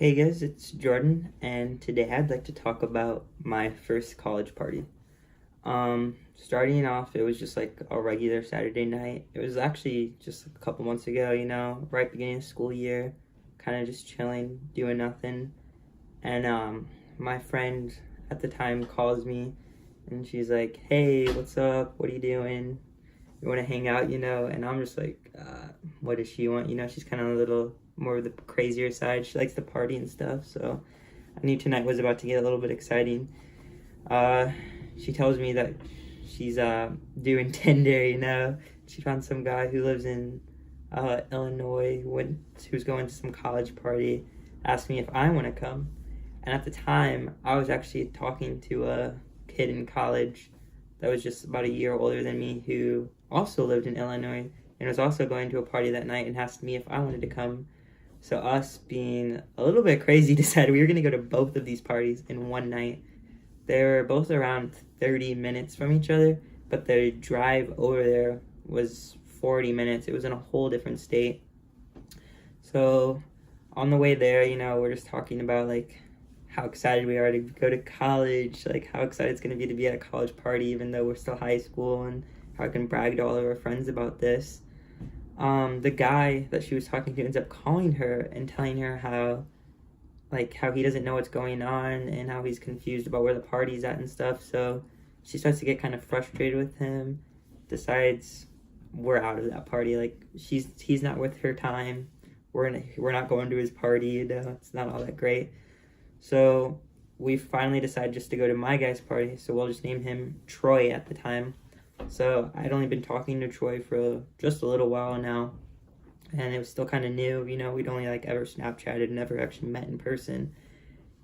Hey guys, it's Jordan, and today I'd like to talk about my first college party. Starting off, it was just like a regular Saturday night. It was actually just a couple months ago, right beginning of school year, kind of just chilling, doing nothing. And my friend at the time calls me, and she's like, "Hey, what's up? What are you doing? You want to hang out, And I'm just like, what does she want? She's kind of a little more of the crazier side. She likes to party and stuff, so I knew tonight was about to get a little bit exciting. Uh, she tells me that she's doing Tinder. She found some guy who lives in Illinois, who's going to some college party, asked me if I want to come. And at the time, I was actually talking to a kid in college that was just about a year older than me who also lived in Illinois and was also going to a party that night and asked me if I wanted to come. So us being a little bit crazy decided we were going to go to both of these parties in one night. They were both around 30 minutes from each other, but the drive over there was 40 minutes. It was in a whole different state. So on the way there, we're just talking about like how excited we are to go to college, like how excited it's going to be at a college party even though we're still high school, and how I can brag to all of our friends about this. The guy that she was talking to ends up calling her and telling her how he doesn't know what's going on and how he's confused about where the party's at and stuff. So she starts to get kind of frustrated with him, decides we're out of that party. Like he's not worth her time. We're not going to his party. It's not all that great. So we finally decided just to go to my guy's party. So we'll just name him Troy at the time. So I'd only been talking to Troy for just a little while now, and it was still kind of new. We'd only ever Snapchatted, never actually met in person,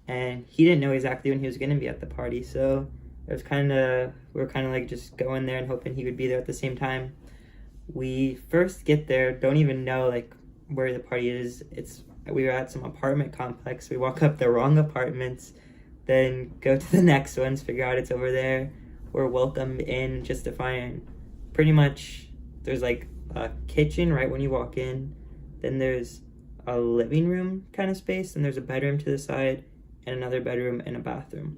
and he didn't know exactly when he was going to be at the party. So it was we were kind of just going there and hoping he would be there at the same time. We first get there, don't even know where the party is. We were at some apartment complex. We walk up the wrong apartments, then go to the next ones, figure out it's over there. We're welcomed in just to find pretty much there's a kitchen right when you walk in, then there's a living room kind of space, and there's a bedroom to the side and another bedroom and a bathroom.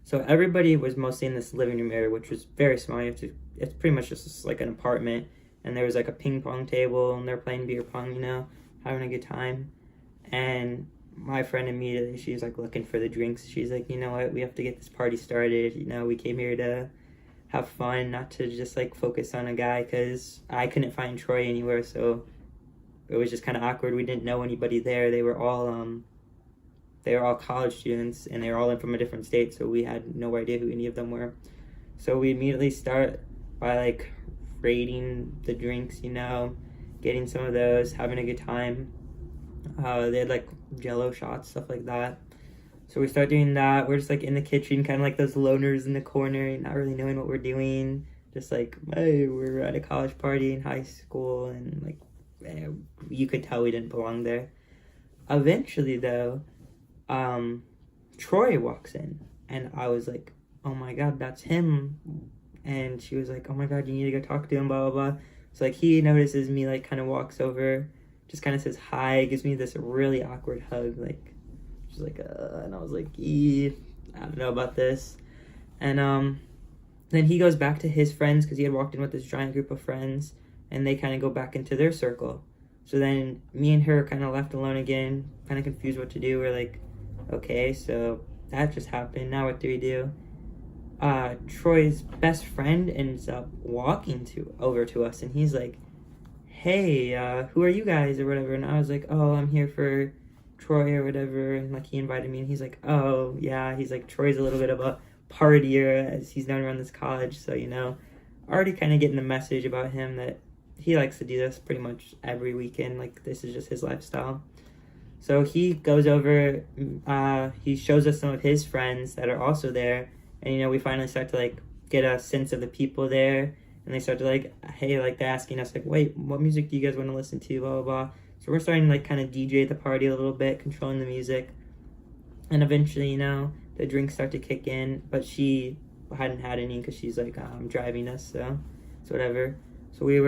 So everybody was mostly in this living room area, which was very small. It's pretty much just like an apartment, and there was a ping pong table, and they're playing beer pong, having a good time. And my friend immediately, she's looking for the drinks. She's like, you know what, we have to get this party started. We came here to have fun, not to just focus on a guy, because I couldn't find Troy anywhere. So it was just kind of awkward. We didn't know anybody there. They were all college students, and they were all in from a different state, so we had no idea who any of them were. So we immediately start by rating the drinks, getting some of those, having a good time. They had Jello shots, stuff like that. So we start doing that. We're just in the kitchen, kind of those loners in the corner, not really knowing what we're doing. Just hey, we're at a college party in high school, and you could tell we didn't belong there. Eventually, though, Troy walks in, and I was like, oh my god, that's him. And she was like, oh my god, you need to go talk to him, blah blah blah. So he notices me, kind of walks over, just kind of says hi, gives me this really awkward hug, she's and I was like, I don't know about this. And then he goes back to his friends, because he had walked in with this giant group of friends, and they kind of go back into their circle. So then me and her kind of left alone again, kind of confused what to do. We're like, okay, so that just happened, now what do we do? Troy's best friend ends up walking over to us, and he's like, hey, who are you guys, or whatever. And I was like, oh, I'm here for Troy or whatever. And he invited me, and he's like, oh yeah, he's like, Troy's a little bit of a partier, as he's known around this college. So already kind of getting the message about him that he likes to do this pretty much every weekend. This is just his lifestyle. So he goes over, he shows us some of his friends that are also there, and we finally start to get a sense of the people there. And they start to hey, they're asking us wait, what music do you guys want to listen to, blah blah blah. So we're starting to kind of DJ the party a little bit, controlling the music. And eventually, the drinks start to kick in, but she hadn't had any, because she's I'm driving us, so whatever. So we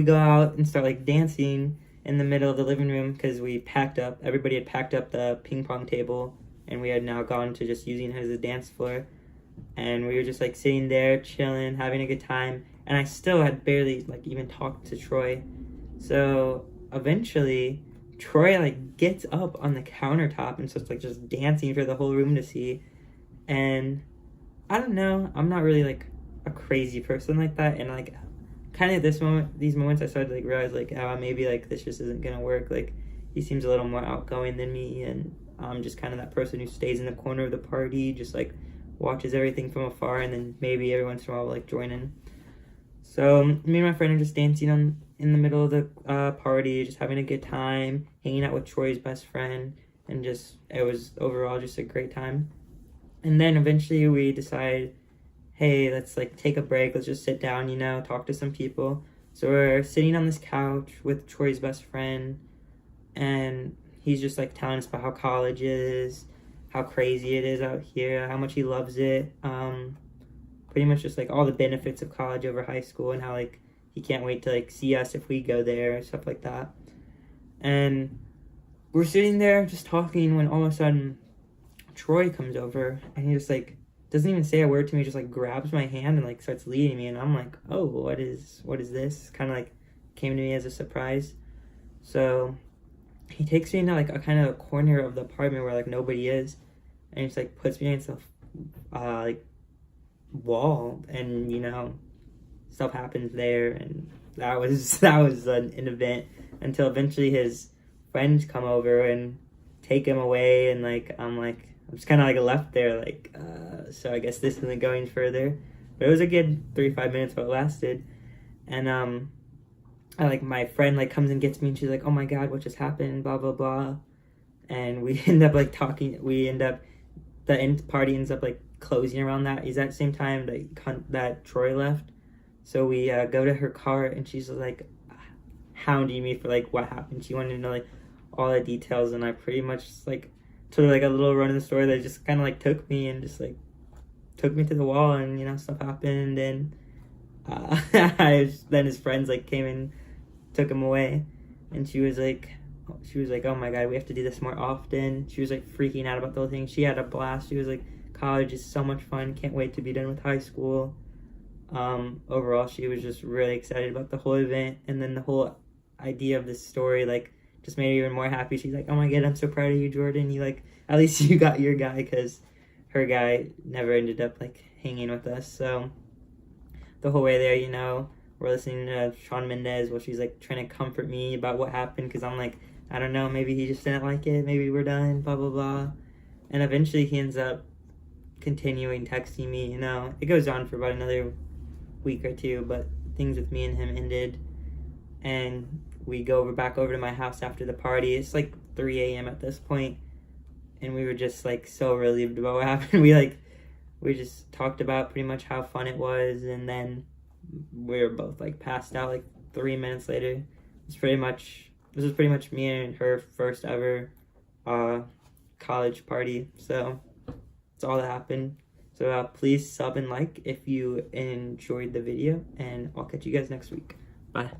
go out and start dancing, in the middle of the living room because everybody had packed up the ping pong table, and we had now gone to just using it as a dance floor. And we were just like sitting there, chilling, having a good time. And I still had barely like even talked to Troy. So eventually, Troy like gets up on the countertop and starts like just dancing for the whole room to see. And I don't know, I'm not really like a crazy person like that. And like kind of these moments I started to like realize like, oh, maybe like this just isn't gonna work. Like he seems a little more outgoing than me, and I'm just kind of that person who stays in the corner of the party, just like watches everything from afar, and then maybe every once in a while like join in. So me and my friend are just dancing in the middle of the party, just having a good time, hanging out with Troy's best friend, and just it was overall just a great time. And then eventually we decide, hey, let's like take a break. Let's just sit down, talk to some people. So we're sitting on this couch with Troy's best friend, and he's just like telling us about how college is, how crazy it is out here, how much he loves it. Pretty much just like all the benefits of college over high school, and how like he can't wait to like see us if we go there, stuff like that. And we're sitting there just talking when all of a sudden Troy comes over, and he just like doesn't even say a word to me, just like grabs my hand and like starts leading me, and I'm like, oh, what is this? Kind of like came to me as a surprise. So he takes me into like a kind of a corner of the apartment where like nobody is, and he just like puts me against the like wall, and stuff happens there, and that was an event until eventually his friends come over and take him away, and like I'm just kind of like left there like so I guess this isn't going further. But it was a good 3-5 minutes what it lasted. And my friend like comes and gets me, and she's like, oh my god, what just happened, blah blah blah. And we end up like talking. The party ends up like closing around that exact same time that Troy left. So we go to her car, and she's like hounding me for like what happened. She wanted to know like all the details, and I pretty much like told her like a little run in the story that just kind of like took me to the wall, and stuff happened, and then his friends like came and took him away, and she was like, oh my god, we have to do this more often. She was like freaking out about the whole thing. She had a blast. She was like, college is so much fun, can't wait to be done with high school. Overall, she was just really excited about the whole event, and then the whole idea of this story like just made her even more happy. She's like, oh my god, I'm so proud of you, Jordan. You like, at least you got your guy, because her guy never ended up like hanging with us. So the whole way there, we're listening to Shawn Mendes while she's like trying to comfort me about what happened, because I'm like, I don't know, maybe he just didn't like it, maybe we're done, blah blah blah. And eventually he ends up continuing texting me. It goes on for about another week or two, but things with me and him ended, and we go back over to my house after the party. It's like 3 a.m. at this point, and we were just like so relieved about what happened. We just talked about pretty much how fun it was, and then we were both like passed out like 3 minutes later. This was pretty much me and her first ever college party. So that's all that happened. So please sub and like if you enjoyed the video, and I'll catch you guys next week. Bye.